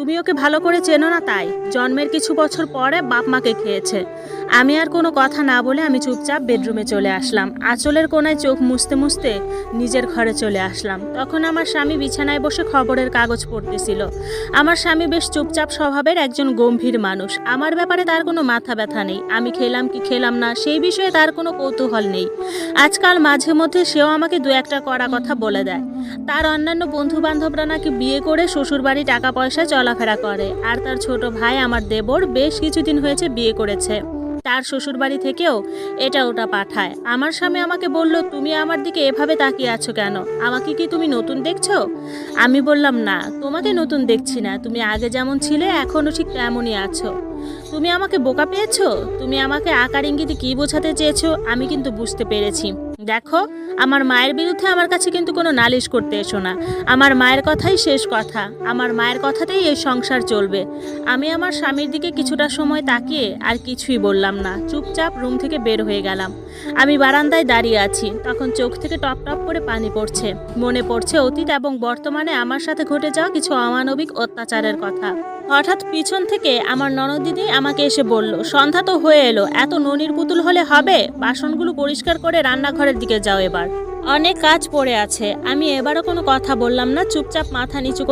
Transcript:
তুমি ওকে ভালো করে চেনো না, তাই জন্মের কিছু বছর পরে বাপ মাকে খেয়েছে। আমি আর কোনো কথা না বলে আমি চুপচাপ বেডরুমে চলে আসলাম। আঁচলের কোণায় চোখ মুছতে মুছতে নিজের ঘরে চলে আসলাম। তখন আমার স্বামী বিছানায় বসে খবরের কাগজ পড়তেছিল। আমার স্বামী বেশ চুপচাপ স্বভাবের একজন গম্ভীর মানুষ। আমার ব্যাপারে তার কোনো মাথা ব্যথা নেই। আমি খেলাম কি খেলাম না সেই বিষয়ে তার কোনো কৌতূহল নেই। আজকাল মাঝে মধ্যে সেও আমাকে দু একটা কড়া কথা বলে দেয়। তার অন্যান্য বন্ধু বান্ধবরা নাকি বিয়ে করে শ্বশুরবাড়ি টাকা পয়সা চলাফেরা করে, আর তার ছোট ভাই আমার দেবর বেশ কিছুদিন হয়েছে বিয়ে করেছে। তার শ্বশুরবাড়ি থেকেও এটা ওটা পাঠায়। আমার স্বামী আমাকে বলল, তুমি আমার দিকে এভাবে তাকিয়ে আছো কেন? আমাকে কি তুমি নতুন দেখছো? আমি বললাম, না, তোমাকে নতুন দেখছি না। তুমি আগে যেমন ছিলে এখনও ঠিক তেমনই আছো। তুমি আমাকে বোকা পেয়েছো? তুমি আমাকে আকার ইঙ্গিতে কি বোঝাতে চেয়েছো আমি কিন্তু বুঝতে পেরেছি। দেখো, আমার মায়ের বিরুদ্ধে আমার কাছে কিন্তু কোনো নালিশ করতে এসো না। আমার মায়ের কথাই শেষ কথা। আমার মায়ের কথাতেই এই সংসার চলবে। আমি আমার স্বামীর দিকে কিছুটা সময় তাকিয়ে আর কিছুই বললাম না, চুপচাপ রুম থেকে বের হয়ে গেলাম। আমি বারান্দায় দাঁড়িয়ে আছি, তখন চোখ থেকে টপ টপ করে পানি পড়ছে। মনে পড়ছে অতীত এবং বর্তমানে আমার সাথে ঘটে যাওয়া কিছু অমানবিক অত্যাচারের কথা। হঠাৎ পিছন থেকে আমার ননদিদি আমাকে এসে বলল, সন্ধ্যা তো হয়ে এলো, এত ননির পুতুল হলে হবে? বাসনগুলো পরিষ্কার করে রান্নাঘরের দিকে যাও, এবার অনেক কাজ পড়ে আছে। আমি এবারও কোনো কথা বললাম না, চুপচাপ মাথা নিচু করে